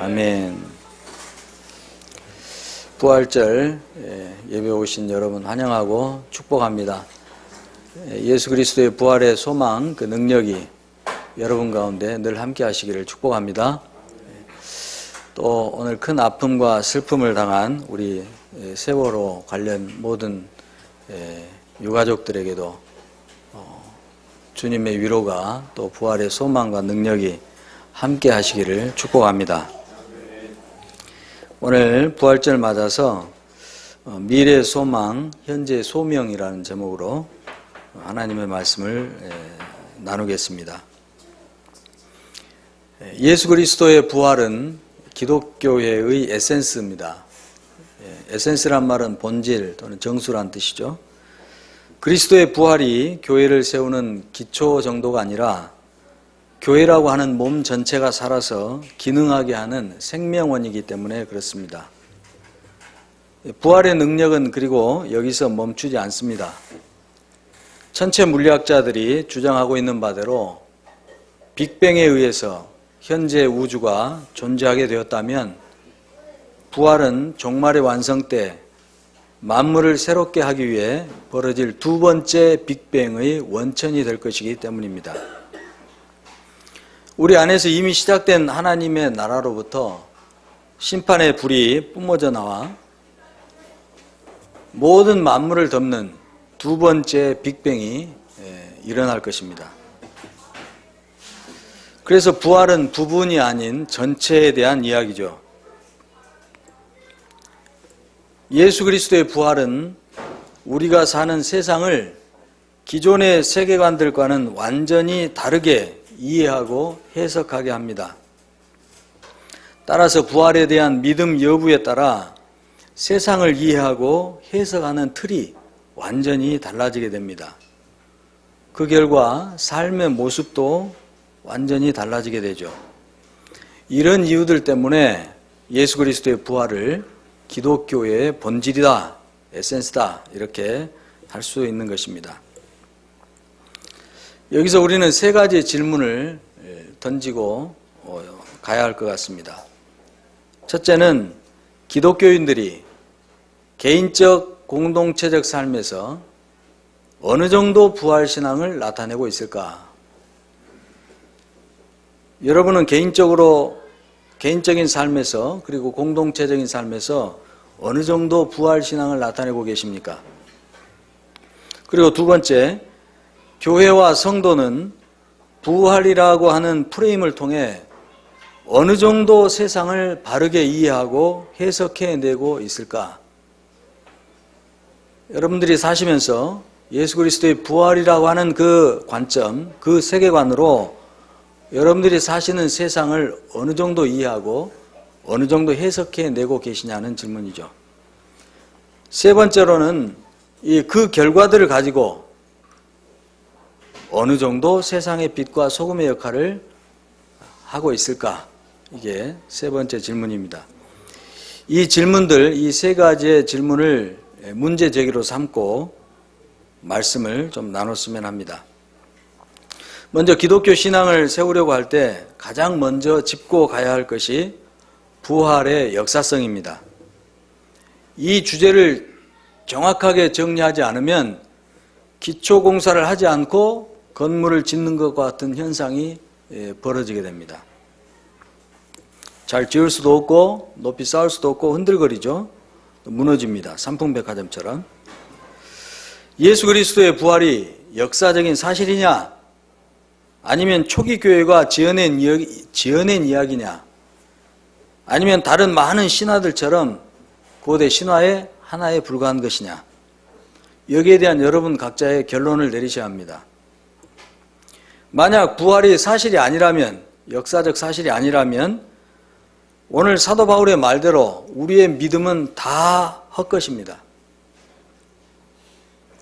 아멘. 부활절 예배 오신 여러분 환영하고 축복합니다. 예수 그리스도의 부활의 소망, 그 능력이 여러분 가운데 늘 함께 하시기를 축복합니다. 또 오늘 큰 아픔과 슬픔을 당한 우리 세월호 관련 모든 유가족들에게도 주님의 위로가 또 부활의 소망과 능력이 함께 하시기를 축복합니다. 오늘 부활절 맞아서 미래 소망, 현재 소명이라는 제목으로 하나님의 말씀을 나누겠습니다. 예수 그리스도의 부활은 기독교회의 에센스입니다. 에센스란 말은 본질 또는 정수란 뜻이죠. 그리스도의 부활이 교회를 세우는 기초 정도가 아니라 교회라고 하는 몸 전체가 살아서 기능하게 하는 생명원이기 때문에 그렇습니다. 부활의 능력은 그리고 여기서 멈추지 않습니다. 천체 물리학자들이 주장하고 있는 바대로 빅뱅에 의해서 현재 우주가 존재하게 되었다면 부활은 종말의 완성 때 만물을 새롭게 하기 위해 벌어질 두 번째 빅뱅의 원천이 될 것이기 때문입니다. 우리 안에서 이미 시작된 하나님의 나라로부터 심판의 불이 뿜어져 나와 모든 만물을 덮는 두 번째 빅뱅이 일어날 것입니다. 그래서 부활은 부분이 아닌 전체에 대한 이야기죠. 예수 그리스도의 부활은 우리가 사는 세상을 기존의 세계관들과는 완전히 다르게 이해하고 해석하게 합니다. 따라서 부활에 대한 믿음 여부에 따라 세상을 이해하고 해석하는 틀이 완전히 달라지게 됩니다. 그 결과 삶의 모습도 완전히 달라지게 되죠. 이런 이유들 때문에 예수 그리스도의 부활을 기독교의 본질이다, 에센스다 이렇게 할 수 있는 것입니다. 여기서 우리는 세 가지 질문을 던지고 가야 할 것 같습니다. 첫째는 기독교인들이 개인적 공동체적 삶에서 어느 정도 부활신앙을 나타내고 있을까? 여러분은 개인적인 삶에서 그리고 공동체적인 삶에서 어느 정도 부활신앙을 나타내고 계십니까? 그리고 두 번째, 교회와 성도는 부활이라고 하는 프레임을 통해 어느 정도 세상을 바르게 이해하고 해석해내고 있을까? 여러분들이 사시면서 예수 그리스도의 부활이라고 하는 그 관점, 그 세계관으로 여러분들이 사시는 세상을 어느 정도 이해하고 어느 정도 해석해내고 계시냐는 질문이죠. 세 번째로는 그 결과들을 가지고 어느 정도 세상의 빛과 소금의 역할을 하고 있을까? 이게 세 번째 질문입니다. 이 질문들, 이 세 가지의 질문을 문제 제기로 삼고 말씀을 좀 나눴으면 합니다. 먼저 기독교 신앙을 세우려고 할 때 가장 먼저 짚고 가야 할 것이 부활의 역사성입니다. 이 주제를 정확하게 정리하지 않으면 기초 공사를 하지 않고 건물을 짓는 것과 같은 현상이 벌어지게 됩니다. 잘 지을 수도 없고 높이 쌓을 수도 없고 흔들거리죠. 무너집니다. 삼풍백화점처럼. 예수 그리스도의 부활이 역사적인 사실이냐 아니면 초기 교회가 지어낸 이야기냐 아니면 다른 많은 신화들처럼 고대 신화의 하나에 불과한 것이냐 여기에 대한 여러분 각자의 결론을 내리셔야 합니다. 만약 부활이 사실이 아니라면 역사적 사실이 아니라면 오늘 사도 바울의 말대로 우리의 믿음은 다 헛것입니다.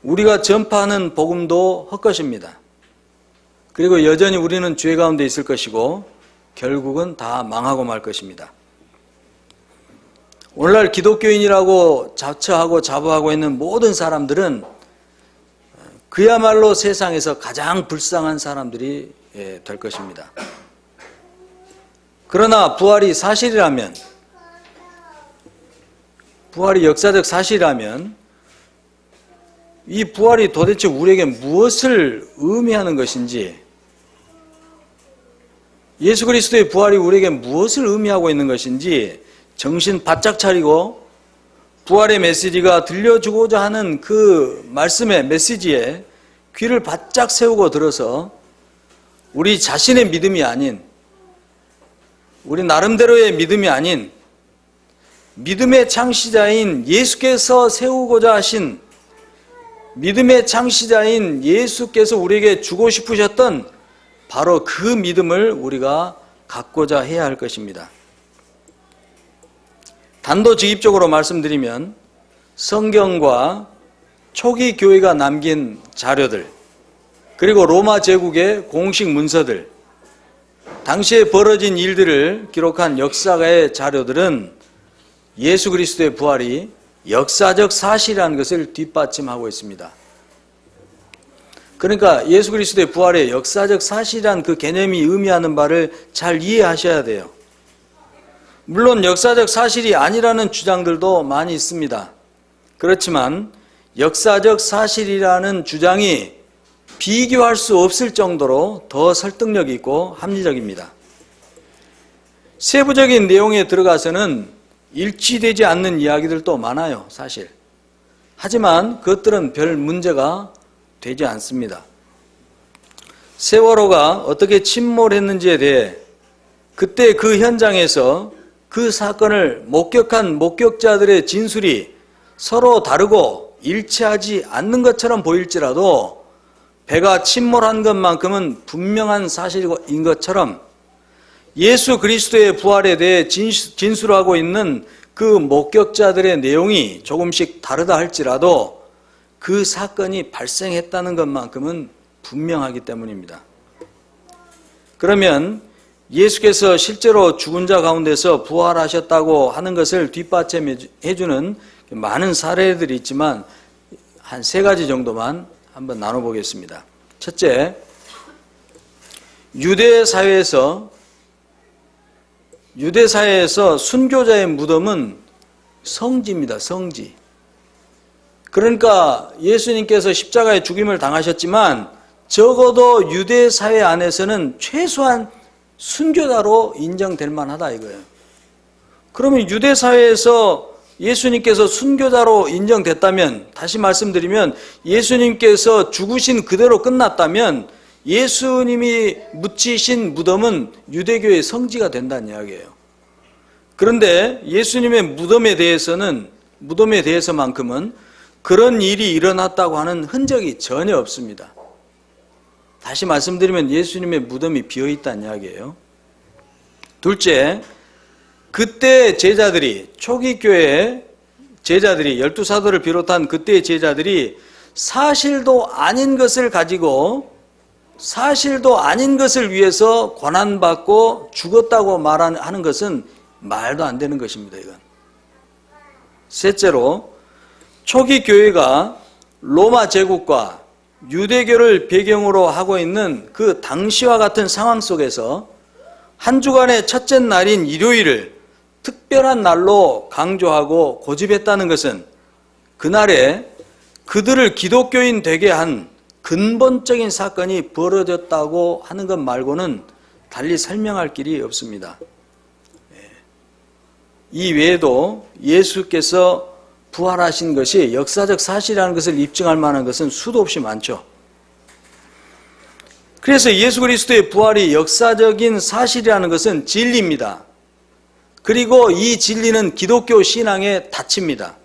우리가 전파하는 복음도 헛것입니다. 그리고 여전히 우리는 죄 가운데 있을 것이고 결국은 다 망하고 말 것입니다. 오늘날 기독교인이라고 자처하고 자부하고 있는 모든 사람들은 그야말로 세상에서 가장 불쌍한 사람들이 될 것입니다. 그러나 부활이 사실이라면, 부활이 역사적 사실이라면 이 부활이 도대체 우리에게 무엇을 의미하는 것인지, 예수 그리스도의 부활이 우리에게 무엇을 의미하고 있는 것인지 정신 바짝 차리고 부활의 메시지가 들려주고자 하는 그 말씀의 메시지에 귀를 바짝 세우고 들어서 우리 자신의 믿음이 아닌, 우리 나름대로의 믿음이 아닌 믿음의 창시자인 예수께서 세우고자 하신, 믿음의 창시자인 예수께서 우리에게 주고 싶으셨던 바로 그 믿음을 우리가 갖고자 해야 할 것입니다. 단도직입적으로 말씀드리면 성경과 초기 교회가 남긴 자료들, 그리고 로마 제국의 공식 문서들, 당시에 벌어진 일들을 기록한 역사가의 자료들은 예수 그리스도의 부활이 역사적 사실이라는 것을 뒷받침하고 있습니다. 그러니까 예수 그리스도의 부활의 역사적 사실이란 그 개념이 의미하는 바를 잘 이해하셔야 돼요. 물론 역사적 사실이 아니라는 주장들도 많이 있습니다. 그렇지만 역사적 사실이라는 주장이 비교할 수 없을 정도로 더 설득력 있고 합리적입니다. 세부적인 내용에 들어가서는 일치되지 않는 이야기들도 많아요, 사실. 하지만 그것들은 별 문제가 되지 않습니다. 세월호가 어떻게 침몰했는지에 대해 그때 그 현장에서 그 사건을 목격한 목격자들의 진술이 서로 다르고 일치하지 않는 것처럼 보일지라도 배가 침몰한 것만큼은 분명한 사실인 것처럼 예수 그리스도의 부활에 대해 진술하고 있는 그 목격자들의 내용이 조금씩 다르다 할지라도 그 사건이 발생했다는 것만큼은 분명하기 때문입니다. 그러면 예수께서 실제로 죽은 자 가운데서 부활하셨다고 하는 것을 뒷받침해주는 많은 사례들이 있지만 한 3가지 정도만 한번 나눠보겠습니다. 첫째, 유대 사회에서 순교자의 무덤은 성지입니다. 성지. 그러니까 예수님께서 십자가의 죽임을 당하셨지만 적어도 유대 사회 안에서는 최소한 순교자로 인정될 만하다 이거예요. 그러면 유대 사회에서 예수님께서 순교자로 인정됐다면, 다시 말씀드리면 예수님께서 죽으신 그대로 끝났다면 예수님이 묻히신 무덤은 유대교의 성지가 된다는 이야기예요. 그런데 예수님의 무덤에 대해서만큼은 그런 일이 일어났다고 하는 흔적이 전혀 없습니다. 다시 말씀드리면 예수님의 무덤이 비어있다는 이야기예요. 둘째, 그때 제자들이, 초기 교회의 제자들이, 12사도를 비롯한 그때의 제자들이 사실도 아닌 것을 가지고, 사실도 아닌 것을 위해서 고난받고 죽었다고 말하는 것은 말도 안 되는 것입니다. 이건. 셋째로, 초기 교회가 로마 제국과 유대교를 배경으로 하고 있는 그 당시와 같은 상황 속에서 한 주간의 첫째 날인 일요일을 특별한 날로 강조하고 고집했다는 것은 그날에 그들을 기독교인 되게 한 근본적인 사건이 벌어졌다고 하는 것 말고는 달리 설명할 길이 없습니다. 이 외에도 예수께서 부활하신 것이 역사적 사실이라는 것을 입증할 만한 것은 수도 없이 많죠. 그래서 예수 그리스도의 부활이 역사적인 사실이라는 것은 진리입니다. 그리고 이 진리는 기독교 신앙의 닫힙니다.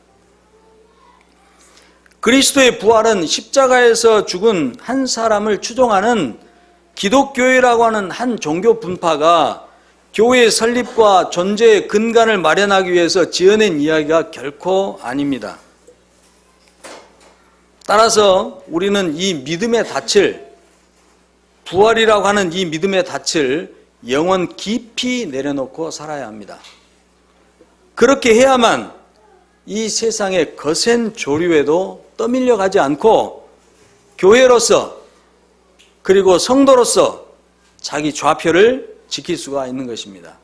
그리스도의 부활은 십자가에서 죽은 한 사람을 추종하는 기독교회라고 하는 한 종교 분파가 교회의 설립과 존재의 근간을 마련하기 위해서 지어낸 이야기가 결코 아닙니다. 따라서 우리는 이 믿음의 닻을, 부활이라고 하는 이 믿음의 닻을 영원 깊이 내려놓고 살아야 합니다. 그렇게 해야만 이 세상의 거센 조류에도 떠밀려 가지 않고 교회로서 그리고 성도로서 자기 좌표를 지킬 수가 있는 것입니다.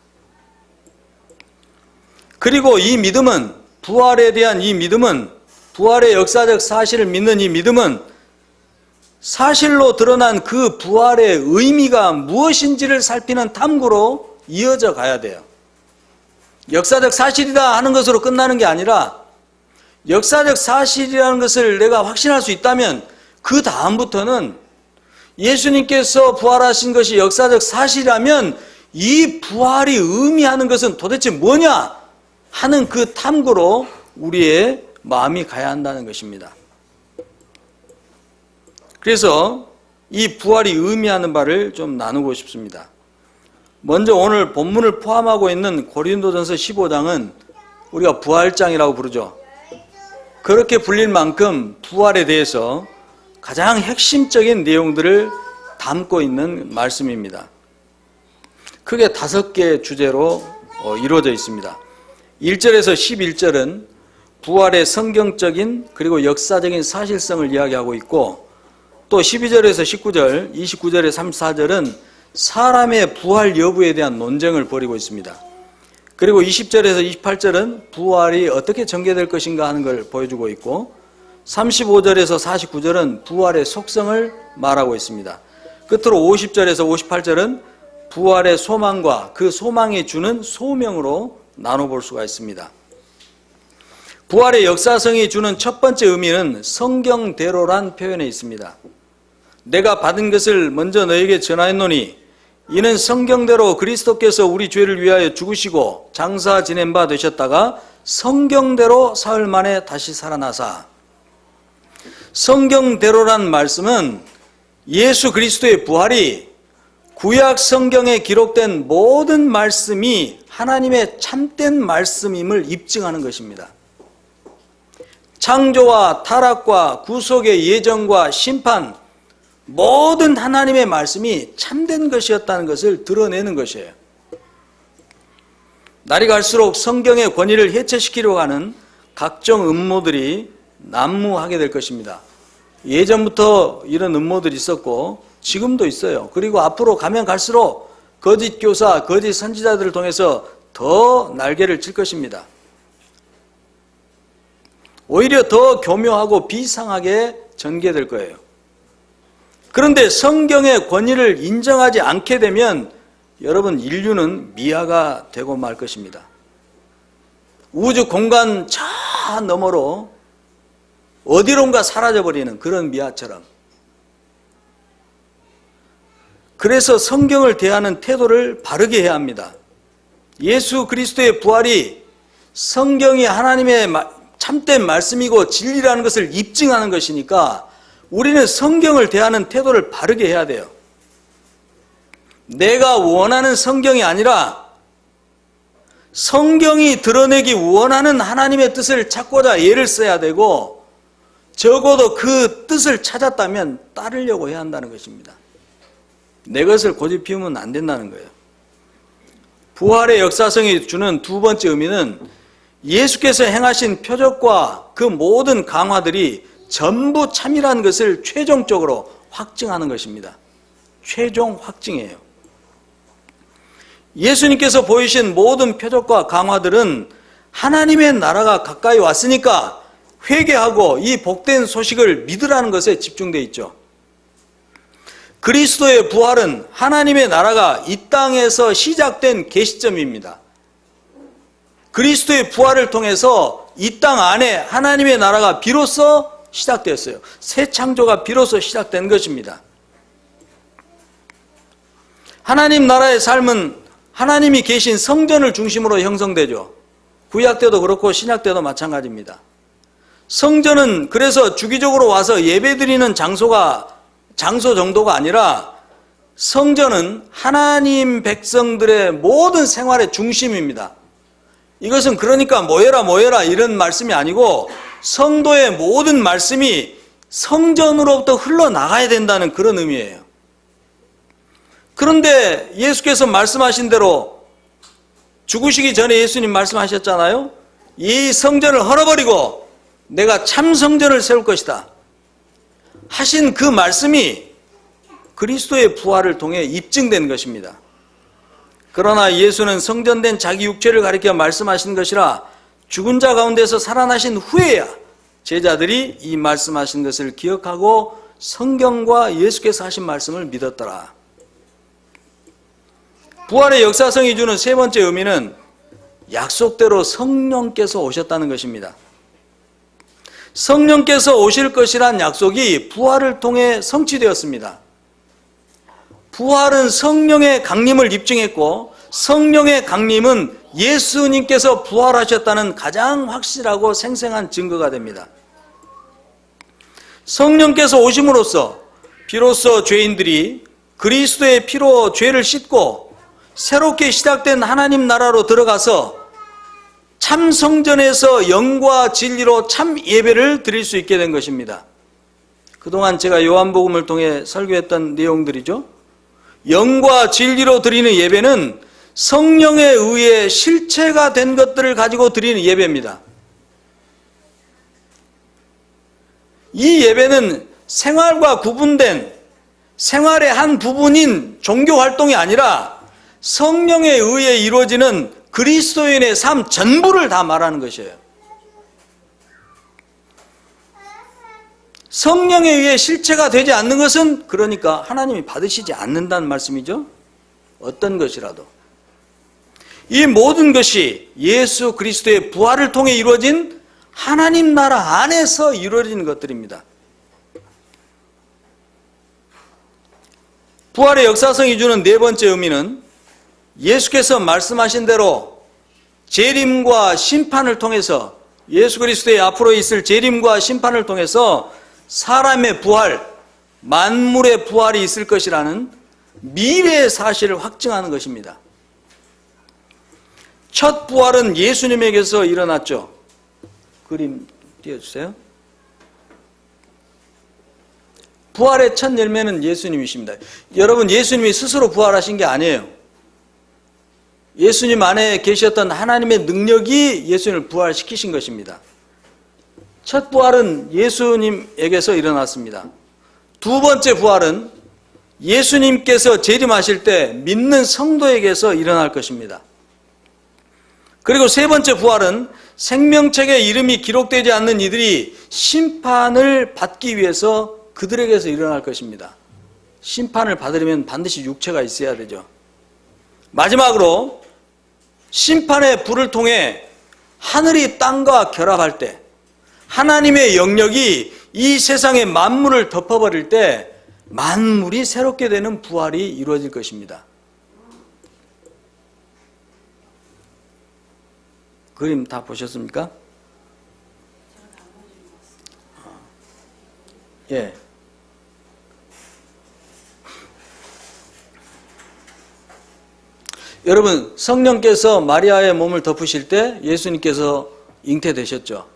그리고 이 믿음은, 부활에 대한 이 믿음은, 부활의 역사적 사실을 믿는 이 믿음은 사실로 드러난 그 부활의 의미가 무엇인지를 살피는 탐구로 이어져 가야 돼요. 역사적 사실이다 하는 것으로 끝나는 게 아니라 역사적 사실이라는 것을 내가 확신할 수 있다면 그 다음부터는 예수님께서 부활하신 것이 역사적 사실이라면 이 부활이 의미하는 것은 도대체 뭐냐 하는 그 탐구로 우리의 마음이 가야 한다는 것입니다. 그래서 이 부활이 의미하는 바를 좀 나누고 싶습니다. 먼저 오늘 본문을 포함하고 있는 고린도전서 15장은 우리가 부활장이라고 부르죠. 그렇게 불릴 만큼 부활에 대해서 가장 핵심적인 내용들을 담고 있는 말씀입니다. 크게 5개의 주제로 이루어져 있습니다. 1절에서 11절은 부활의 성경적인 그리고 역사적인 사실성을 이야기하고 있고, 또 12절에서 19절, 29절에서 34절은 사람의 부활 여부에 대한 논쟁을 벌이고 있습니다. 그리고 20절에서 28절은 부활이 어떻게 전개될 것인가 하는 걸 보여주고 있고, 35절에서 49절은 부활의 속성을 말하고 있습니다. 끝으로 50절에서 58절은 부활의 소망과 그 소망이 주는 소명으로 나눠볼 수가 있습니다. 부활의 역사성이 주는 첫 번째 의미는 성경대로란 표현에 있습니다. 내가 받은 것을 먼저 너에게 전하였노니 이는 성경대로 그리스도께서 우리 죄를 위하여 죽으시고 장사 지낸 바 되셨다가 성경대로 사흘 만에 다시 살아나사. 성경대로란 말씀은 예수 그리스도의 부활이 구약 성경에 기록된 모든 말씀이 하나님의 참된 말씀임을 입증하는 것입니다. 창조와 타락과 구속의 예정과 심판, 모든 하나님의 말씀이 참된 것이었다는 것을 드러내는 것이에요. 날이 갈수록 성경의 권위를 해체시키려고 하는 각종 음모들이 난무하게 될 것입니다. 예전부터 이런 음모들이 있었고 지금도 있어요. 그리고 앞으로 가면 갈수록 거짓 교사, 거짓 선지자들을 통해서 더 날개를 칠 것입니다. 오히려 더 교묘하고 비상하게 전개될 거예요. 그런데 성경의 권위를 인정하지 않게 되면 여러분, 인류는 미아가 되고 말 것입니다. 우주 공간 저 너머로 어디론가 사라져버리는 그런 미아처럼. 그래서 성경을 대하는 태도를 바르게 해야 합니다. 예수 그리스도의 부활이 성경이 하나님의 참된 말씀이고 진리라는 것을 입증하는 것이니까 우리는 성경을 대하는 태도를 바르게 해야 돼요. 내가 원하는 성경이 아니라 성경이 드러내기 원하는 하나님의 뜻을 찾고자 애를 써야 되고, 적어도 그 뜻을 찾았다면 따르려고 해야 한다는 것입니다. 내 것을 고집 피우면 안 된다는 거예요. 부활의 역사성이 주는 두 번째 의미는 예수께서 행하신 표적과 그 모든 강화들이 전부 참이라는 것을 최종적으로 확증하는 것입니다. 최종 확증이에요. 예수님께서 보이신 모든 표적과 강화들은 하나님의 나라가 가까이 왔으니까 회개하고 이 복된 소식을 믿으라는 것에 집중되어 있죠. 그리스도의 부활은 하나님의 나라가 이 땅에서 시작된 계시점입니다. 그리스도의 부활을 통해서 이 땅 안에 하나님의 나라가 비로소 시작되었어요. 새 창조가 비로소 시작된 것입니다. 하나님 나라의 삶은 하나님이 계신 성전을 중심으로 형성되죠. 구약 때도 그렇고 신약 때도 마찬가지입니다. 성전은 그래서 주기적으로 와서 예배드리는 장소 정도가 아니라 성전은 하나님 백성들의 모든 생활의 중심입니다. 이것은 그러니까 모여라 이런 말씀이 아니고 성도의 모든 말씀이 성전으로부터 흘러나가야 된다는 그런 의미예요. 그런데 예수께서 말씀하신 대로 죽으시기 전에 예수님 말씀하셨잖아요. 이 성전을 헐어버리고 내가 참 성전을 세울 것이다 하신 그 말씀이 그리스도의 부활을 통해 입증된 것입니다. 그러나 예수는 성전된 자기 육체를 가리켜 말씀하신 것이라 죽은 자 가운데서 살아나신 후에야 제자들이 이 말씀하신 것을 기억하고 성경과 예수께서 하신 말씀을 믿었더라. 부활의 역사성이 주는 세 번째 의미는 약속대로 성령께서 오셨다는 것입니다. 성령께서 오실 것이란 약속이 부활을 통해 성취되었습니다. 부활은 성령의 강림을 입증했고 성령의 강림은 예수님께서 부활하셨다는 가장 확실하고 생생한 증거가 됩니다. 성령께서 오심으로써 비로소 죄인들이 그리스도의 피로 죄를 씻고 새롭게 시작된 하나님 나라로 들어가서 참 성전에서 영과 진리로 참 예배를 드릴 수 있게 된 것입니다. 그동안 제가 요한복음을 통해 설교했던 내용들이죠. 영과 진리로 드리는 예배는 성령에 의해 실체가 된 것들을 가지고 드리는 예배입니다. 이 예배는 생활과 구분된 생활의 한 부분인 종교 활동이 아니라 성령에 의해 이루어지는 그리스도인의 삶 전부를 다 말하는 것이에요. 성령에 의해 실체가 되지 않는 것은 그러니까 하나님이 받으시지 않는다는 말씀이죠. 어떤 것이라도. 이 모든 것이 예수 그리스도의 부활을 통해 이루어진 하나님 나라 안에서 이루어지는 것들입니다. 부활의 역사성이 주는 네 번째 의미는 예수께서 말씀하신 대로 재림과 심판을 통해서 예수 그리스도의 앞으로 있을 재림과 심판을 통해서 사람의 부활, 만물의 부활이 있을 것이라는 미래의 사실을 확증하는 것입니다. 첫 부활은 예수님에게서 일어났죠. 그림 띄워주세요. 부활의 첫 열매는 예수님이십니다. 여러분, 예수님이 스스로 부활하신 게 아니에요. 예수님 안에 계셨던 하나님의 능력이 예수님을 부활시키신 것입니다. 첫 부활은 예수님에게서 일어났습니다. 두 번째 부활은 예수님께서 재림하실 때 믿는 성도에게서 일어날 것입니다. 그리고 세 번째 부활은 생명책에 이름이 기록되지 않는 이들이 심판을 받기 위해서 그들에게서 일어날 것입니다. 심판을 받으려면 반드시 육체가 있어야 되죠. 마지막으로 심판의 불을 통해 하늘이 땅과 결합할 때 하나님의 영역이 이 세상의 만물을 덮어버릴 때 만물이 새롭게 되는 부활이 이루어질 것입니다. 그림 다 보셨습니까? 예. 여러분, 성령께서 마리아의 몸을 덮으실 때 예수님께서 잉태되셨죠.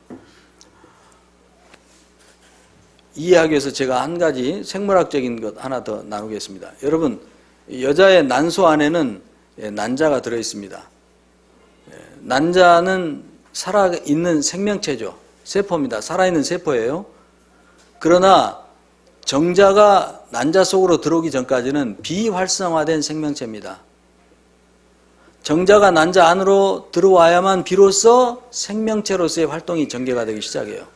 이해하기 위해서 제가 한 가지 생물학적인 것 하나 더 나누겠습니다. 여러분, 여자의 난소 안에는 난자가 들어있습니다. 난자는 살아있는 생명체죠. 세포입니다. 살아있는 세포예요. 그러나 정자가 난자 속으로 들어오기 전까지는 비활성화된 생명체입니다. 정자가 난자 안으로 들어와야만 비로소 생명체로서의 활동이 전개가 되기 시작해요.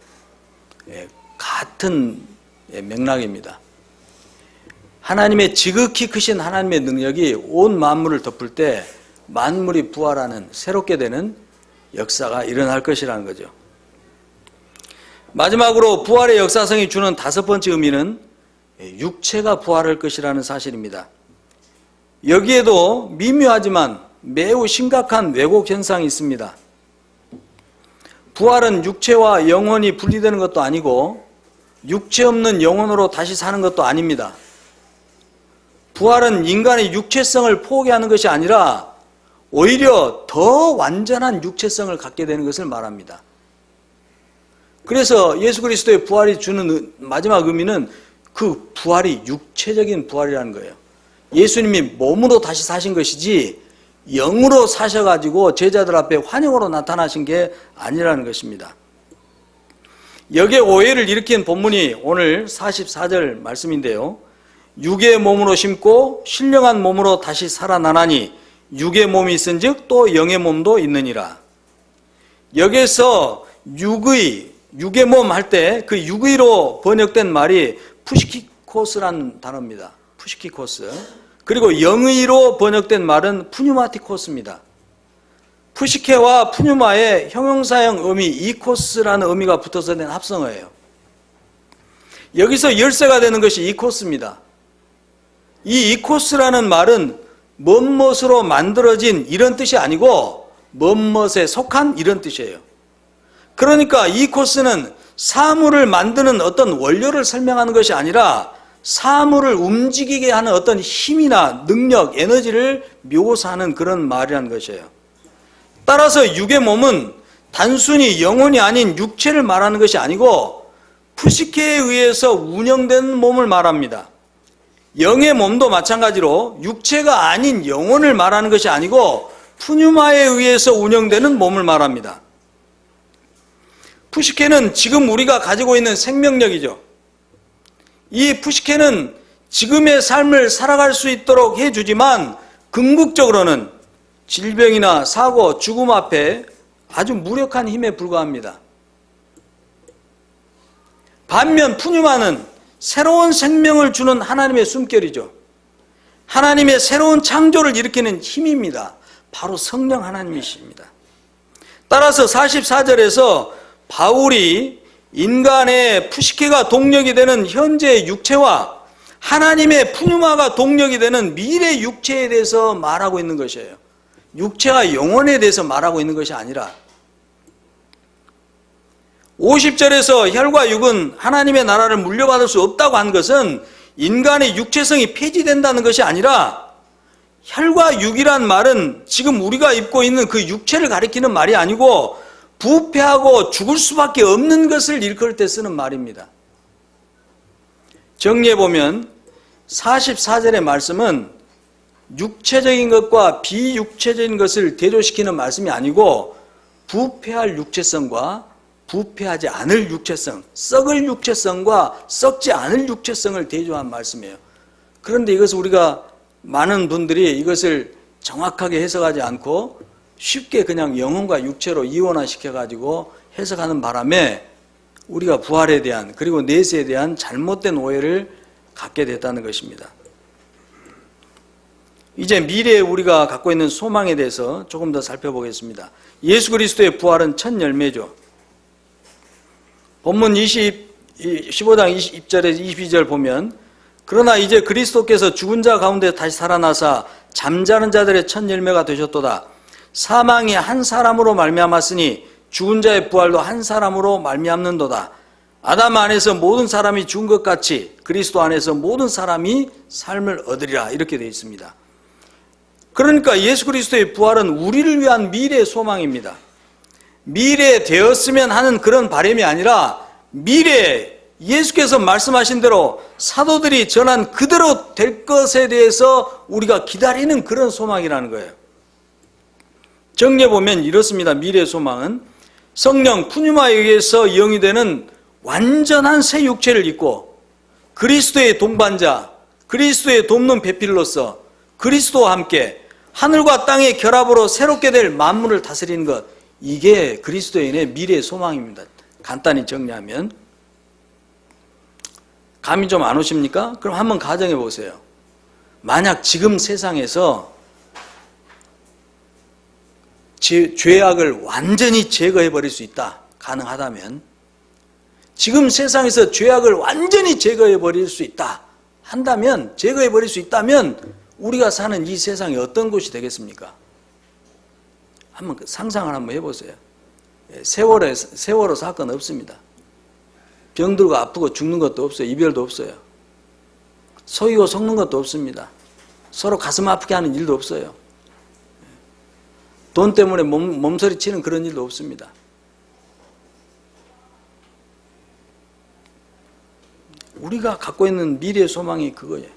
같은 맥락입니다. 하나님의 지극히 크신 하나님의 능력이 온 만물을 덮을 때 만물이 부활하는 새롭게 되는 역사가 일어날 것이라는 거죠. 마지막으로 부활의 역사성이 주는 다섯 번째 의미는 육체가 부활할 것이라는 사실입니다. 여기에도 미묘하지만 매우 심각한 왜곡 현상이 있습니다. 부활은 육체와 영혼이 분리되는 것도 아니고 육체 없는 영혼으로 다시 사는 것도 아닙니다. 부활은 인간의 육체성을 포기하는 것이 아니라 오히려 더 완전한 육체성을 갖게 되는 것을 말합니다. 그래서 예수 그리스도의 부활이 주는 마지막 의미는 그 부활이 육체적인 부활이라는 거예요. 예수님이 몸으로 다시 사신 것이지 영으로 사셔가지고 제자들 앞에 환영으로 나타나신 게 아니라는 것입니다. 여기에 오해를 일으킨 본문이 오늘 44절 말씀인데요. 육의 몸으로 심고 신령한 몸으로 다시 살아나나니 육의 몸이 있은즉 또 영의 몸도 있느니라. 여기서 육의 몸 할 때 그 육의로 번역된 말이 푸시키코스라는 단어입니다. 푸시키코스. 그리고 영의로 번역된 말은 푸뉴마티코스입니다. 푸시케와 푸뉴마의 형용사형 의미 이코스라는 의미가 붙어서 된 합성어예요. 여기서 열쇠가 되는 것이 이코스입니다. 이 이코스라는 말은 뭔뭇으로 만들어진 이런 뜻이 아니고 뭔뭇에 속한 이런 뜻이에요. 그러니까 이코스는 사물을 만드는 어떤 원료를 설명하는 것이 아니라 사물을 움직이게 하는 어떤 힘이나 능력, 에너지를 묘사하는 그런 말이라는 것이에요. 따라서 육의 몸은 단순히 영혼이 아닌 육체를 말하는 것이 아니고 푸시케에 의해서 운영된 몸을 말합니다. 영의 몸도 마찬가지로 육체가 아닌 영혼을 말하는 것이 아니고 푸뉴마에 의해서 운영되는 몸을 말합니다. 푸시케는 지금 우리가 가지고 있는 생명력이죠. 이 푸시케는 지금의 삶을 살아갈 수 있도록 해주지만 궁극적으로는 질병이나 사고, 죽음 앞에 아주 무력한 힘에 불과합니다. 반면 푸뉴마는 새로운 생명을 주는 하나님의 숨결이죠. 하나님의 새로운 창조를 일으키는 힘입니다. 바로 성령 하나님이십니다. 따라서 44절에서 바울이 인간의 푸시케가 동력이 되는 현재의 육체와 하나님의 푸뉴마가 동력이 되는 미래 육체에 대해서 말하고 있는 것이에요. 육체와 영혼에 대해서 말하고 있는 것이 아니라 50절에서 혈과 육은 하나님의 나라를 물려받을 수 없다고 한 것은 인간의 육체성이 폐지된다는 것이 아니라 혈과 육이란 말은 지금 우리가 입고 있는 그 육체를 가리키는 말이 아니고 부패하고 죽을 수밖에 없는 것을 일컬을 때 쓰는 말입니다. 정리해보면 44절의 말씀은 육체적인 것과 비육체적인 것을 대조시키는 말씀이 아니고 부패할 육체성과 부패하지 않을 육체성, 썩을 육체성과 썩지 않을 육체성을 대조한 말씀이에요. 그런데 이것을 우리가 많은 분들이 이것을 정확하게 해석하지 않고 쉽게 그냥 영혼과 육체로 이원화시켜가지고 해석하는 바람에 우리가 부활에 대한 그리고 내세에 대한 잘못된 오해를 갖게 됐다는 것입니다. 이제 미래에 우리가 갖고 있는 소망에 대해서 조금 더 살펴보겠습니다. 예수 그리스도의 부활은 첫 열매죠. 본문 15장 20절에서 22절 보면 그러나 이제 그리스도께서 죽은 자 가운데 다시 살아나사 잠자는 자들의 첫 열매가 되셨도다. 사망이 한 사람으로 말미암았으니 죽은 자의 부활도 한 사람으로 말미암는도다. 아담 안에서 모든 사람이 죽은 것 같이 그리스도 안에서 모든 사람이 삶을 얻으리라 이렇게 되어 있습니다. 그러니까 예수 그리스도의 부활은 우리를 위한 미래의 소망입니다. 미래에 되었으면 하는 그런 바람이 아니라 미래에 예수께서 말씀하신 대로 사도들이 전한 그대로 될 것에 대해서 우리가 기다리는 그런 소망이라는 거예요. 정리해보면 이렇습니다. 미래의 소망은 성령 푸뉴마에 의해서 영이 되는 완전한 새 육체를 입고 그리스도의 동반자, 그리스도의 돕는 배필로서 그리스도와 함께 하늘과 땅의 결합으로 새롭게 될 만물을 다스리는 것, 이게 그리스도인의 미래의 소망입니다. 간단히 정리하면 감이 좀 안 오십니까? 그럼 한번 가정해 보세요. 만약 지금 세상에서 죄악을 완전히 제거해 버릴 수 있다, 가능하다면 지금 세상에서 죄악을 완전히 제거해 버릴 수 있다 한다면, 제거해 버릴 수 있다면 우리가 사는 이 세상이 어떤 곳이 되겠습니까? 한번 상상을 한번 해보세요. 세월호 사건 없습니다. 병들고 아프고 죽는 것도 없어요. 이별도 없어요. 속이고 속는 것도 없습니다. 서로 가슴 아프게 하는 일도 없어요. 돈 때문에 몸서리 치는 그런 일도 없습니다. 우리가 갖고 있는 미래의 소망이 그거예요.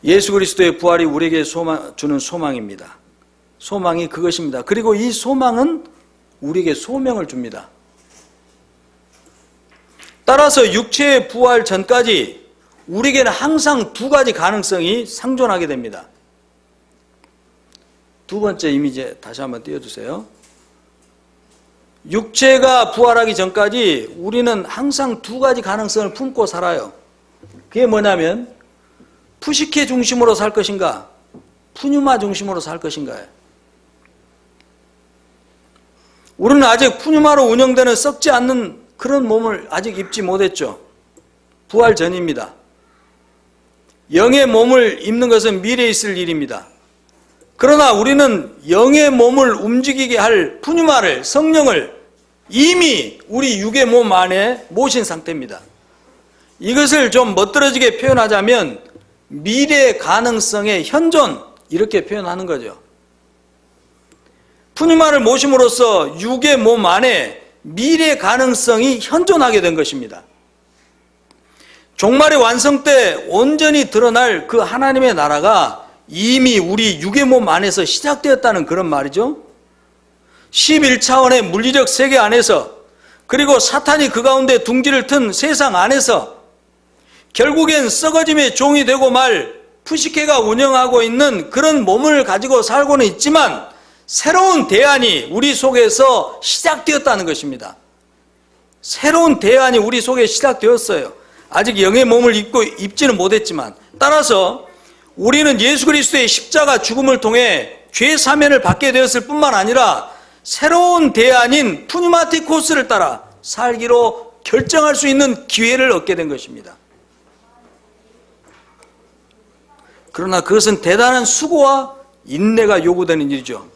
예수 그리스도의 부활이 우리에게 주는 소망입니다. 소망이 그것입니다. 그리고 이 소망은 우리에게 소명을 줍니다. 따라서 육체의 부활 전까지 우리에게는 항상 두 가지 가능성이 상존하게 됩니다. 두 번째 이미지 다시 한번 띄워주세요. 육체가 부활하기 전까지 우리는 항상 두 가지 가능성을 품고 살아요. 그게 뭐냐면 푸시케 중심으로 살 것인가, 푸뉴마 중심으로 살 것인가요. 우리는 아직 푸뉴마로 운영되는 썩지 않는 그런 몸을 아직 입지 못했죠. 부활 전입니다. 영의 몸을 입는 것은 미래에 있을 일입니다. 그러나 우리는 영의 몸을 움직이게 할 푸뉴마를, 성령을 이미 우리 육의 몸 안에 모신 상태입니다. 이것을 좀 멋들어지게 표현하자면 미래 가능성의 현존, 이렇게 표현하는 거죠. 푸뉴마를 모심으로써 육의 몸 안에 미래 가능성이 현존하게 된 것입니다. 종말의 완성 때 온전히 드러날 그 하나님의 나라가 이미 우리 육의 몸 안에서 시작되었다는 그런 말이죠. 11차원의 물리적 세계 안에서, 그리고 사탄이 그 가운데 둥지를 튼 세상 안에서 결국엔 썩어짐의 종이 되고 말 푸시케가 운영하고 있는 그런 몸을 가지고 살고는 있지만 새로운 대안이 우리 속에서 시작되었다는 것입니다. 새로운 대안이 우리 속에 시작되었어요. 아직 영의 몸을 입지는 못했지만, 따라서 우리는 예수 그리스도의 십자가 죽음을 통해 죄 사면을 받게 되었을 뿐만 아니라 새로운 대안인 푸뉴마티코스를 따라 살기로 결정할 수 있는 기회를 얻게 된 것입니다. 그러나 그것은 대단한 수고와 인내가 요구되는 일이죠.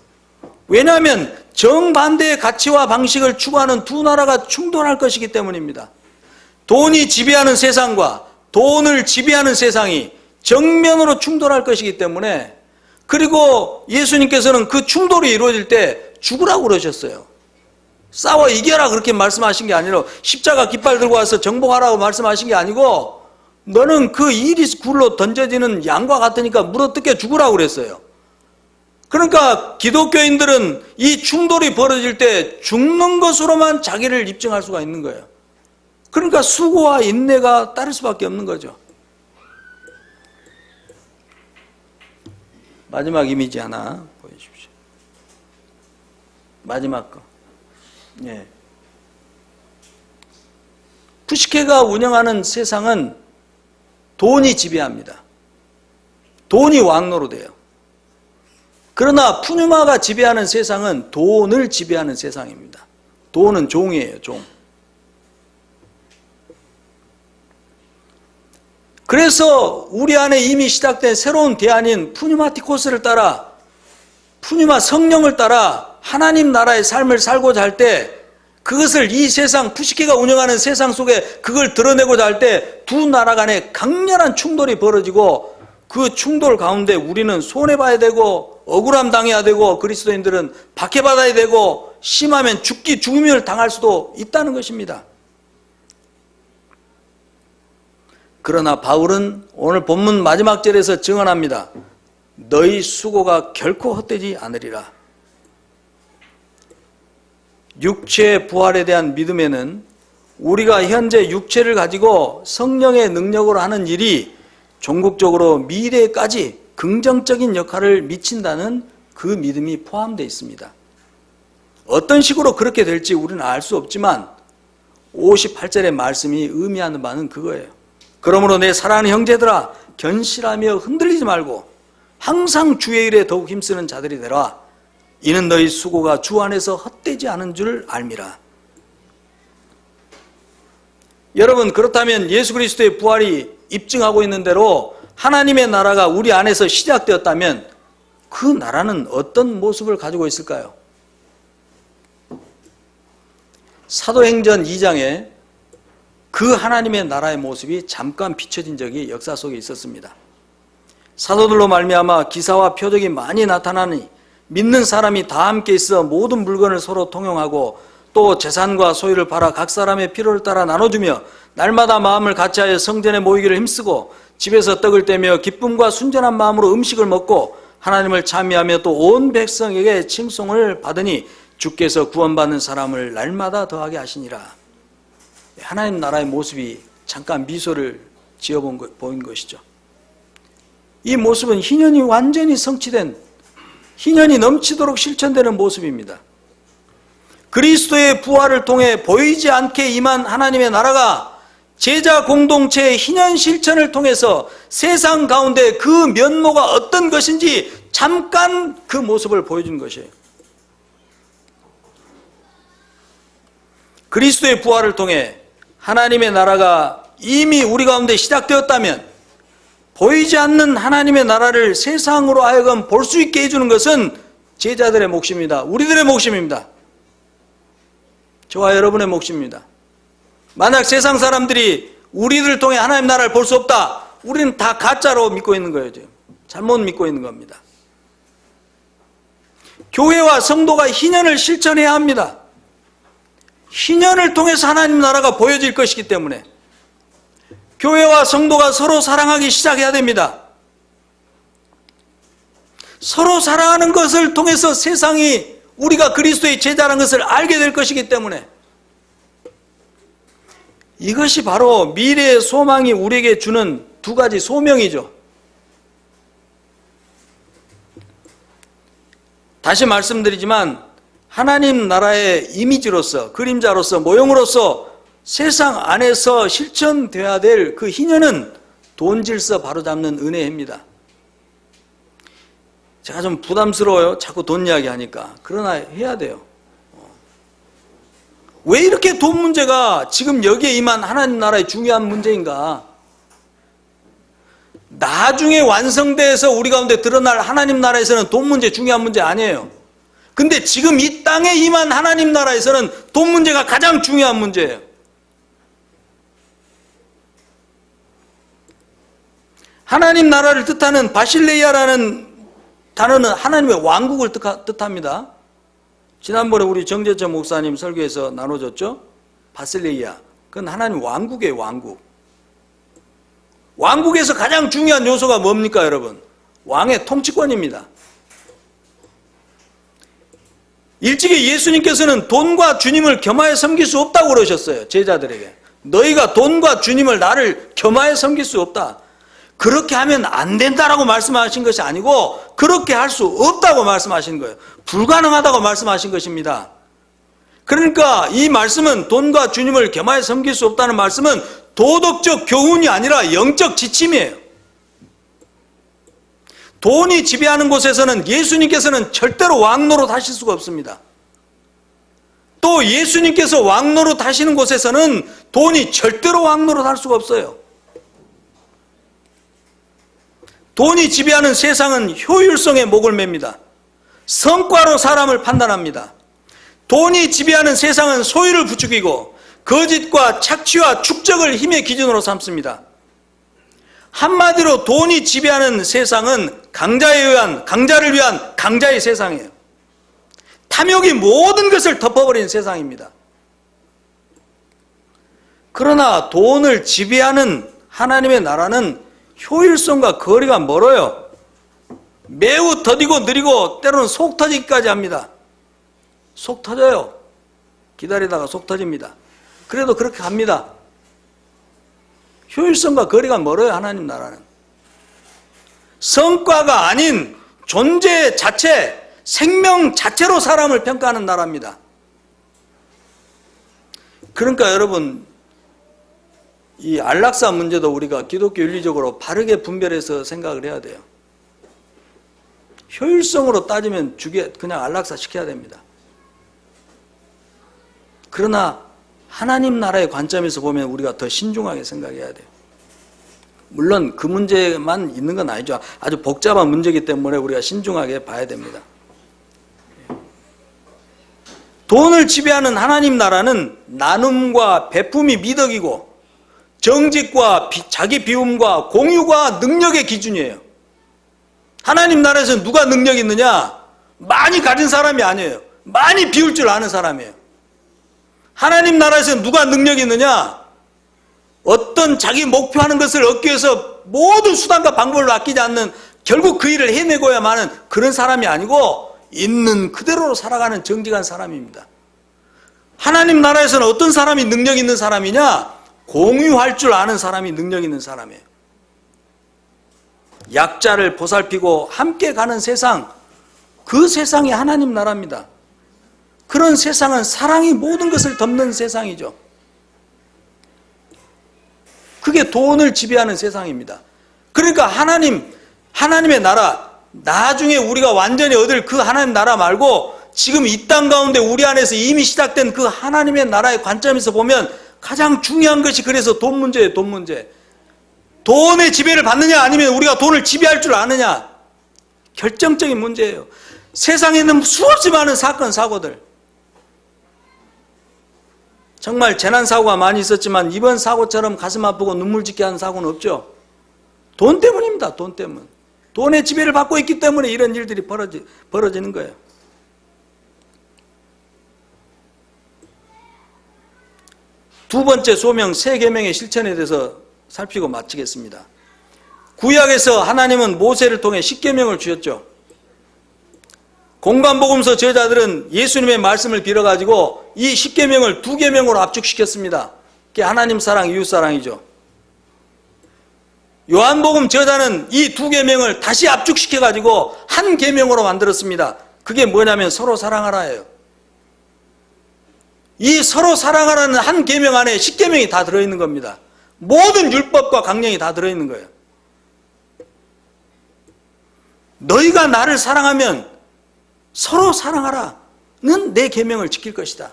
왜냐하면 정반대의 가치와 방식을 추구하는 두 나라가 충돌할 것이기 때문입니다. 돈이 지배하는 세상과 돈을 지배하는 세상이 정면으로 충돌할 것이기 때문에, 그리고 예수님께서는 그 충돌이 이루어질 때 죽으라고 그러셨어요. 싸워 이겨라 그렇게 말씀하신 게 아니라 십자가 깃발 들고 와서 정복하라고 말씀하신 게 아니고, 너는 그 이리스 굴로 던져지는 양과 같으니까 물어뜯겨 죽으라고 그랬어요. 그러니까 기독교인들은 이 충돌이 벌어질 때 죽는 것으로만 자기를 입증할 수가 있는 거예요. 그러니까 수고와 인내가 따를 수밖에 없는 거죠. 마지막 이미지 하나 보여주십시오. 마지막 거. 예. 푸시케가 운영하는 세상은 돈이 지배합니다. 돈이 왕노로 돼요. 그러나 푸뉴마가 지배하는 세상은 돈을 지배하는 세상입니다. 돈은 종이에요, 종. 그래서 우리 안에 이미 시작된 새로운 대안인 푸뉴마티코스를 따라, 푸뉴마 성령을 따라 하나님 나라의 삶을 살고자 할 때, 그것을 이 세상, 푸시케가 운영하는 세상 속에 그걸 드러내고자 할 때 두 나라 간에 강렬한 충돌이 벌어지고, 그 충돌 가운데 우리는 손해봐야 되고 억울함 당해야 되고 그리스도인들은 박해받아야 되고 심하면 죽임을 당할 수도 있다는 것입니다. 그러나 바울은 오늘 본문 마지막 절에서 증언합니다. 너희 수고가 결코 헛되지 않으리라. 육체의 부활에 대한 믿음에는 우리가 현재 육체를 가지고 성령의 능력으로 하는 일이 종국적으로 미래까지 긍정적인 역할을 미친다는 그 믿음이 포함되어 있습니다. 어떤 식으로 그렇게 될지 우리는 알 수 없지만 58절의 말씀이 의미하는 바는 그거예요. 그러므로 내 사랑하는 형제들아, 견실하며 흔들리지 말고 항상 주의 일에 더욱 힘쓰는 자들이 되라. 이는 너희 수고가 주 안에서 헛되지 않은 줄 알미라. 여러분, 그렇다면 예수 그리스도의 부활이 입증하고 있는 대로 하나님의 나라가 우리 안에서 시작되었다면 그 나라는 어떤 모습을 가지고 있을까요? 사도행전 2장에 그 하나님의 나라의 모습이 잠깐 비춰진 적이 역사 속에 있었습니다. 사도들로 말미암아 기사와 표적이 많이 나타나니 믿는 사람이 다 함께 있어 모든 물건을 서로 통용하고 또 재산과 소유를 팔아 각 사람의 필요를 따라 나눠주며 날마다 마음을 같이하여 성전에 모이기를 힘쓰고 집에서 떡을 떼며 기쁨과 순전한 마음으로 음식을 먹고 하나님을 찬미하며 또 온 백성에게 칭송을 받으니 주께서 구원받는 사람을 날마다 더하게 하시니라. 하나님 나라의 모습이 잠깐 미소를 보인 것이죠. 이 모습은 희년이 완전히 성취된, 희년이 넘치도록 실천되는 모습입니다. 그리스도의 부활을 통해 보이지 않게 임한 하나님의 나라가 제자 공동체의 희년 실천을 통해서 세상 가운데 그 면모가 어떤 것인지 잠깐 그 모습을 보여준 것이에요. 그리스도의 부활을 통해 하나님의 나라가 이미 우리 가운데 시작되었다면 보이지 않는 하나님의 나라를 세상으로 하여금 볼 수 있게 해주는 것은 제자들의 몫입니다. 우리들의 몫입니다. 저와 여러분의 몫입니다. 만약 세상 사람들이 우리들을 통해 하나님 나라를 볼 수 없다, 우리는 다 가짜로 믿고 있는 거예요. 지금 잘못 믿고 있는 겁니다. 교회와 성도가 희년을 실천해야 합니다. 희년을 통해서 하나님 나라가 보여질 것이기 때문에 교회와 성도가 서로 사랑하기 시작해야 됩니다. 서로 사랑하는 것을 통해서 세상이 우리가 그리스도의 제자라는 것을 알게 될 것이기 때문에 이것이 바로 미래의 소망이 우리에게 주는 두 가지 소명이죠. 다시 말씀드리지만 하나님 나라의 이미지로서, 그림자로서, 모형으로서 세상 안에서 실천되어야 될 그 희년은 돈 질서 바로잡는 은혜입니다. 제가 좀 부담스러워요. 자꾸 돈 이야기 하니까. 그러나 해야 돼요. 왜 이렇게 돈 문제가 지금 여기에 임한 하나님 나라의 중요한 문제인가? 나중에 완성돼서 우리 가운데 드러날 하나님 나라에서는 돈 문제 중요한 문제 아니에요. 근데 지금 이 땅에 임한 하나님 나라에서는 돈 문제가 가장 중요한 문제예요. 하나님 나라를 뜻하는 바실레이아라는 단어는 하나님의 왕국을 뜻합니다. 지난번에 우리 정재천 목사님 설교에서 나눠줬죠? 바실레이아. 그건 하나님 왕국이에요, 왕국. 왕국에서 가장 중요한 요소가 뭡니까, 여러분? 왕의 통치권입니다. 일찍이 예수님께서는 돈과 주님을 겸하여 섬길 수 없다고 그러셨어요, 제자들에게. 너희가 돈과 주님을 나를 겸하여 섬길 수 없다. 그렇게 하면 안 된다라고 말씀하신 것이 아니고 그렇게 할 수 없다고 말씀하신 거예요. 불가능하다고 말씀하신 것입니다. 그러니까 이 말씀은 돈과 주님을 겸하여 섬길 수 없다는 말씀은 도덕적 교훈이 아니라 영적 지침이에요. 돈이 지배하는 곳에서는 예수님께서는 절대로 왕노릇 하실 수가 없습니다. 또 예수님께서 왕노릇 하시는 곳에서는 돈이 절대로 왕노릇 할 수가 없어요. 돈이 지배하는 세상은 효율성에 목을 맵니다. 성과로 사람을 판단합니다. 돈이 지배하는 세상은 소유를 부추기고 거짓과 착취와 축적을 힘의 기준으로 삼습니다. 한마디로 돈이 지배하는 세상은 강자를 위한 강자의 세상이에요. 탐욕이 모든 것을 덮어버리는 세상입니다. 그러나 돈을 지배하는 하나님의 나라는 효율성과 거리가 멀어요. 매우 더디고 느리고 때로는 속 터지기까지 합니다. 속 터져요. 기다리다가 속 터집니다. 그래도 그렇게 갑니다. 효율성과 거리가 멀어요, 하나님 나라는. 성과가 아닌 존재 자체, 생명 자체로 사람을 평가하는 나라입니다. 그러니까 여러분, 이 안락사 문제도 우리가 기독교 윤리적으로 바르게 분별해서 생각을 해야 돼요. 효율성으로 따지면 그냥 안락사 시켜야 됩니다. 그러나 하나님 나라의 관점에서 보면 우리가 더 신중하게 생각해야 돼요. 물론 그 문제만 있는 건 아니죠. 아주 복잡한 문제이기 때문에 우리가 신중하게 봐야 됩니다. 돈을 지배하는 하나님 나라는 나눔과 베품이 미덕이고 정직과 자기 비움과 공유가 능력의 기준이에요. 하나님 나라에서 누가 능력이 있느냐? 많이 가진 사람이 아니에요. 많이 비울 줄 아는 사람이에요. 하나님 나라에서 누가 능력이 있느냐? 어떤 자기 목표하는 것을 얻기 위해서 모든 수단과 방법을 아끼지 않는, 결국 그 일을 해내고야만 하는 그런 사람이 아니고 있는 그대로 살아가는 정직한 사람입니다. 하나님 나라에서는 어떤 사람이 능력 있는 사람이냐? 공유할 줄 아는 사람이 능력 있는 사람이에요. 약자를 보살피고 함께 가는 세상, 그 세상이 하나님 나라입니다. 그런 세상은 사랑이 모든 것을 덮는 세상이죠. 그게 돈을 지배하는 세상입니다. 그러니까 하나님의 나라, 나중에 우리가 완전히 얻을 그 하나님 나라 말고 지금 이 땅 가운데 우리 안에서 이미 시작된 그 하나님의 나라의 관점에서 보면 가장 중요한 것이 그래서 돈 문제예요. 돈 문제. 돈의 지배를 받느냐 아니면 우리가 돈을 지배할 줄 아느냐, 결정적인 문제예요. 세상에 있는 수없이 많은 사건 사고들, 정말 재난사고가 많이 있었지만 이번 사고처럼 가슴 아프고 눈물 짓게 하는 사고는 없죠. 돈 때문입니다. 돈 때문. 돈의 지배를 받고 있기 때문에 이런 일들이 벌어지는 거예요. 두 번째 소명, 세 계명의 실천에 대해서 살피고 마치겠습니다. 구약에서 하나님은 모세를 통해 십계명을 주셨죠. 공관복음서 저자들은 예수님의 말씀을 빌어가지고 이 십계명을 두 계명으로 압축시켰습니다. 그게 하나님 사랑, 이웃 사랑이죠. 요한복음 저자는 이 두 계명을 다시 압축시켜가지고 한 계명으로 만들었습니다. 그게 뭐냐면 서로 사랑하라예요. 이 서로 사랑하라는 한 계명 안에 십계명이 다 들어있는 겁니다. 모든 율법과 강령이 다 들어있는 거예요. 너희가 나를 사랑하면 서로 사랑하라는 내 계명을 지킬 것이다.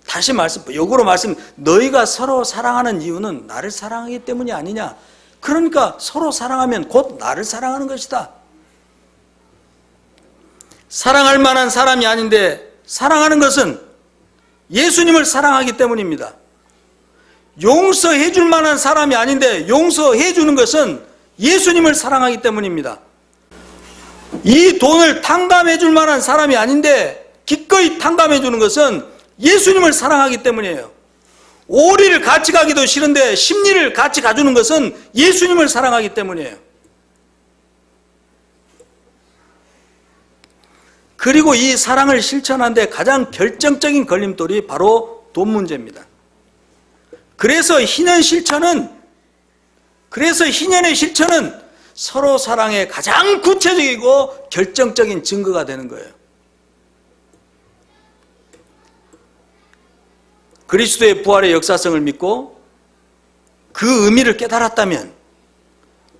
다시 역으로 말씀, 너희가 서로 사랑하는 이유는 나를 사랑하기 때문이 아니냐. 그러니까 서로 사랑하면 곧 나를 사랑하는 것이다. 사랑할 만한 사람이 아닌데 사랑하는 것은 예수님을 사랑하기 때문입니다. 용서해 줄 만한 사람이 아닌데 용서해 주는 것은 예수님을 사랑하기 때문입니다. 이 돈을 탕감해 줄 만한 사람이 아닌데 기꺼이 탕감해 주는 것은 예수님을 사랑하기 때문이에요. 오리를 같이 가기도 싫은데 십리를 같이 가주는 것은 예수님을 사랑하기 때문이에요. 그리고 이 사랑을 실천하는 데 가장 결정적인 걸림돌이 바로 돈 문제입니다. 그래서 희년의 실천은 서로 사랑의 가장 구체적이고 결정적인 증거가 되는 거예요. 그리스도의 부활의 역사성을 믿고 그 의미를 깨달았다면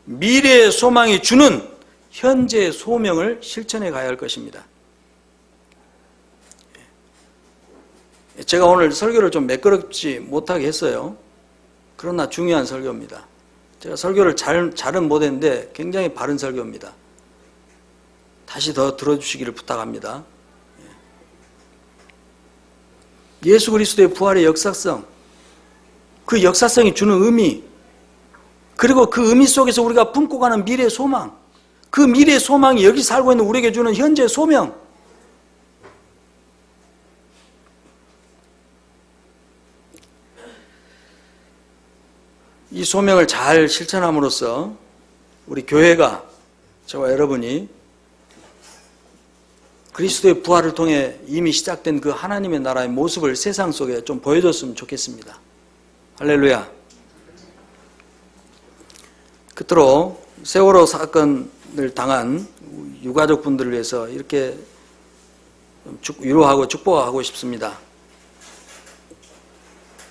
미래의 소망이 주는 현재의 소명을 실천해 가야 할 것입니다. 제가 오늘 설교를 좀 매끄럽지 못하게 했어요. 그러나 중요한 설교입니다. 제가 설교를 잘은 못했는데 굉장히 바른 설교입니다. 다시 더 들어주시기를 부탁합니다. 예수 그리스도의 부활의 역사성, 그 역사성이 주는 의미, 그리고 그 의미 속에서 우리가 품고 가는 미래의 소망, 그 미래의 소망이 여기 살고 있는 우리에게 주는 현재의 소명, 이 소명을 잘 실천함으로써 우리 교회가, 저와 여러분이 그리스도의 부활을 통해 이미 시작된 그 하나님의 나라의 모습을 세상 속에 좀 보여줬으면 좋겠습니다. 할렐루야. 끝으로 세월호 사건을 당한 유가족 분들을 위해서 이렇게 위로하고 축복하고 싶습니다.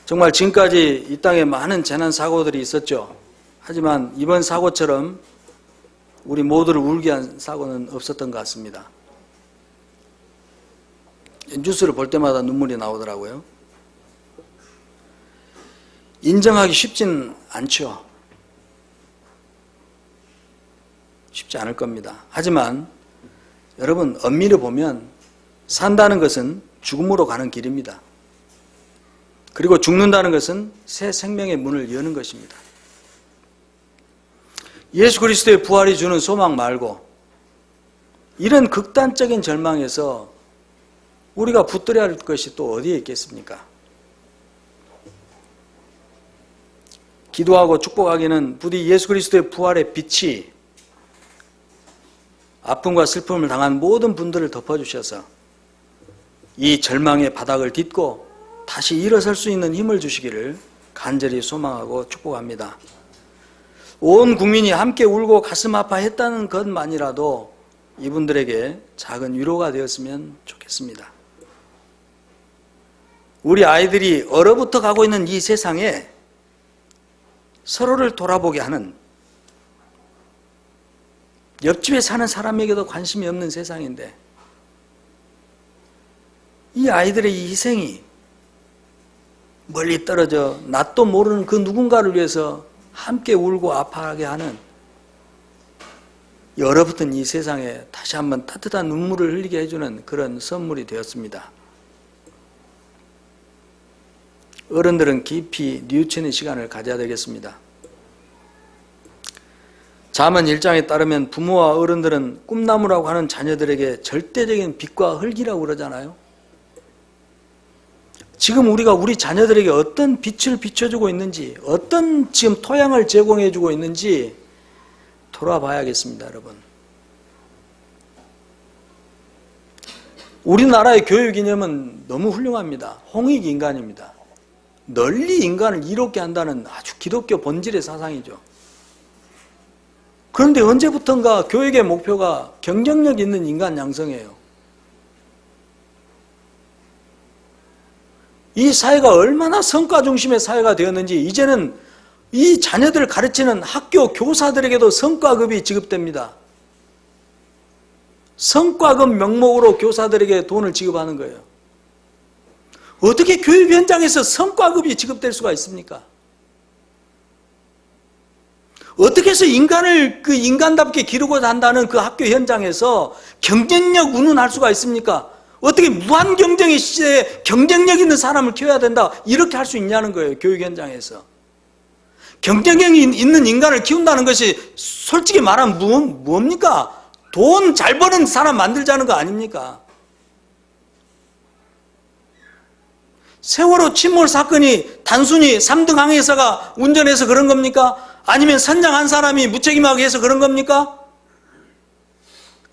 정말 지금까지 이 땅에 많은 재난 사고들이 있었죠. 하지만 이번 사고처럼 우리 모두를 울게 한 사고는 없었던 것 같습니다. 뉴스를 볼 때마다 눈물이 나오더라고요. 인정하기 쉽진 않죠. 쉽지 않을 겁니다. 하지만 여러분, 엄밀히 보면 산다는 것은 죽음으로 가는 길입니다. 그리고 죽는다는 것은 새 생명의 문을 여는 것입니다. 예수 그리스도의 부활이 주는 소망 말고 이런 극단적인 절망에서 우리가 붙들어야 할 것이 또 어디에 있겠습니까? 기도하고 축복하기는 부디 예수 그리스도의 부활의 빛이 아픔과 슬픔을 당한 모든 분들을 덮어주셔서 이 절망의 바닥을 딛고 다시 일어설 수 있는 힘을 주시기를 간절히 소망하고 축복합니다. 온 국민이 함께 울고 가슴 아파했다는 것만이라도 이분들에게 작은 위로가 되었으면 좋겠습니다. 우리 아이들이 얼어붙어 가고 있는 이 세상에 서로를 돌아보게 하는, 옆집에 사는 사람에게도 관심이 없는 세상인데 이 아이들의 이 희생이 멀리 떨어져 낯도 모르는 그 누군가를 위해서 함께 울고 아파하게 하는, 얼어붙은 이 세상에 다시 한번 따뜻한 눈물을 흘리게 해주는 그런 선물이 되었습니다. 어른들은 깊이 뉘우치는 시간을 가져야 되겠습니다. 잠언 1장에 따르면 부모와 어른들은 꿈나무라고 하는 자녀들에게 절대적인 빛과 흙이라고 그러잖아요. 지금 우리가 우리 자녀들에게 어떤 빛을 비춰주고 있는지, 어떤 지금 토양을 제공해주고 있는지 돌아봐야겠습니다, 여러분. 우리나라의 교육 이념은 너무 훌륭합니다. 홍익 인간입니다. 널리 인간을 이롭게 한다는 아주 기독교 본질의 사상이죠. 그런데 언제부턴가 교육의 목표가 경쟁력 있는 인간 양성이에요. 이 사회가 얼마나 성과 중심의 사회가 되었는지 이제는 이 자녀들을 가르치는 학교 교사들에게도 성과급이 지급됩니다. 성과급 명목으로 교사들에게 돈을 지급하는 거예요. 어떻게 교육 현장에서 성과급이 지급될 수가 있습니까? 어떻게 해서 인간을 그 인간답게 기르고자 한다는 그 학교 현장에서 경쟁력 운운할 수가 있습니까? 어떻게 무한 경쟁의 시대에 경쟁력 있는 사람을 키워야 된다, 이렇게 할 수 있냐는 거예요. 교육 현장에서 경쟁력이 있는 인간을 키운다는 것이 솔직히 말하면 뭡니까? 돈 잘 버는 사람 만들자는 거 아닙니까? 세월호 침몰 사건이 단순히 3등 항해사가 운전해서 그런 겁니까? 아니면 선장한 사람이 무책임하게 해서 그런 겁니까?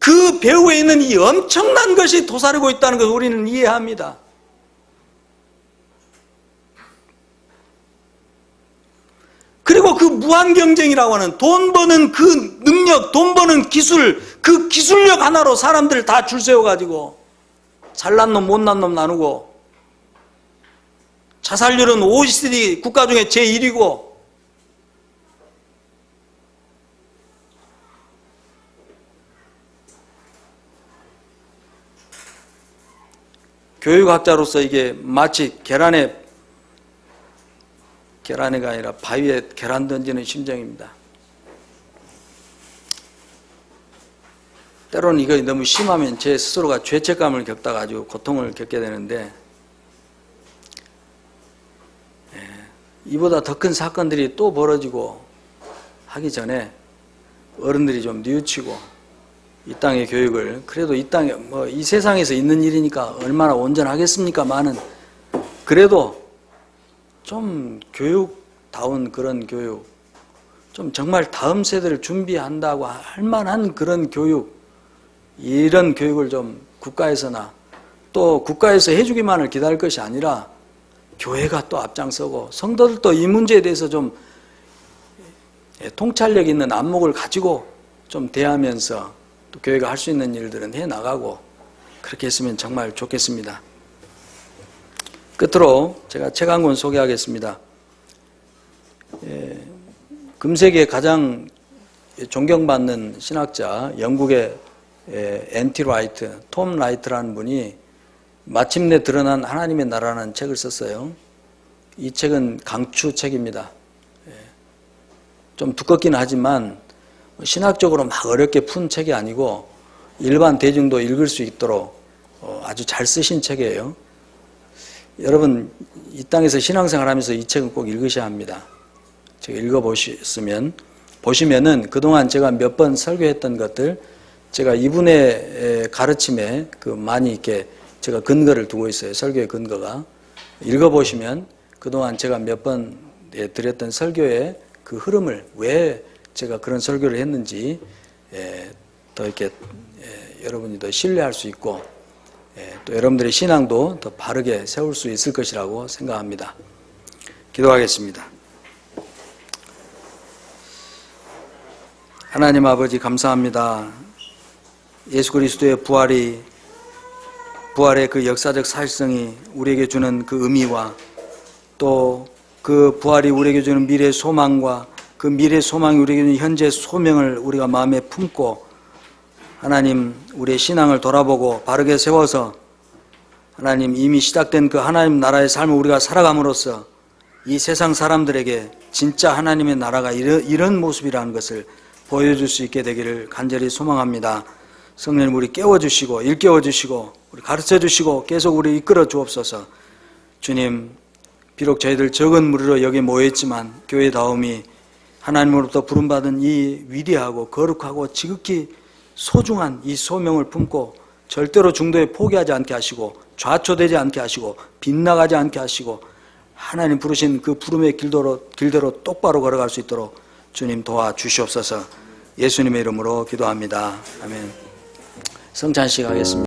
그 배후에 있는 이 엄청난 것이 도사리고 있다는 것을 우리는 이해합니다. 그리고 그 무한 경쟁이라고 하는 돈 버는 그 능력, 돈 버는 기술, 그 기술력 하나로 사람들을 다 줄 세워가지고 잘난 놈 못난 놈 나누고, 자살률은 OECD 국가 중에 제1위고, 교육학자로서 이게 마치 계란에가 아니라 바위에 계란 던지는 심정입니다. 때로는 이거 너무 심하면 제 스스로가 죄책감을 겪다가 아주 고통을 겪게 되는데, 이보다 더 큰 사건들이 또 벌어지고 하기 전에 어른들이 좀 뉘우치고 이 땅의 교육을, 그래도 이 땅에 이 세상에서 있는 일이니까 얼마나 온전하겠습니까만은 그래도 좀 교육다운 그런 교육, 좀 정말 다음 세대를 준비한다고 할 만한 그런 교육, 이런 교육을 좀 국가에서나 또 국가에서 해주기만을 기다릴 것이 아니라 교회가 또 앞장서고 성도들도 이 문제에 대해서 좀 통찰력 있는 안목을 가지고 좀 대하면서 또 교회가 할 수 있는 일들은 해나가고 그렇게 했으면 정말 좋겠습니다. 끝으로 제가 책 한 권 소개하겠습니다. 금세기에 가장 존경받는 신학자, 영국의 N.T. 라이트, 톰 라이트라는 분이 마침내 드러난 하나님의 나라라는 책을 썼어요. 이 책은 강추책입니다. 좀 두껍긴 하지만 신학적으로 막 어렵게 푼 책이 아니고 일반 대중도 읽을 수 있도록 아주 잘 쓰신 책이에요. 여러분 이 땅에서 신앙생활 하면서 이 책은 꼭 읽으셔야 합니다. 제가 보시면은 그동안 제가 몇 번 설교했던 것들, 제가 이분의 가르침에 많이 이렇게 제가 근거를 두고 있어요. 설교의 근거가. 읽어보시면 그동안 제가 몇 번 드렸던 설교의 그 흐름을, 왜 제가 그런 설교를 했는지 더 이렇게 여러분이 더 신뢰할 수 있고 또 여러분들의 신앙도 더 바르게 세울 수 있을 것이라고 생각합니다. 기도하겠습니다. 하나님 아버지 감사합니다. 예수 그리스도의 부활의 그 역사적 사실성이 우리에게 주는 그 의미와 또 그 부활이 우리에게 주는 미래 소망과 그 미래 소망이 우리에게 주는 현재 소명을 우리가 마음에 품고 하나님 우리의 신앙을 돌아보고 바르게 세워서 하나님 이미 시작된 그 하나님 나라의 삶을 우리가 살아감으로써 이 세상 사람들에게 진짜 하나님의 나라가 이런 모습이라는 것을 보여줄 수 있게 되기를 간절히 소망합니다. 성령님 우리 깨워주시고 일깨워주시고 우리 가르쳐주시고 계속 우리 이끌어 주옵소서. 주님 비록 저희들 적은 무리로 여기 모여있지만 교회다움이 하나님으로부터 부름받은 이 위대하고 거룩하고 지극히 소중한 이 소명을 품고 절대로 중도에 포기하지 않게 하시고 좌초되지 않게 하시고 빗나가지 않게 하시고 하나님 부르신 그 부름의 길대로 똑바로 걸어갈 수 있도록 주님 도와주시옵소서. 예수님의 이름으로 기도합니다. 아멘. 성찬식 하겠습니다.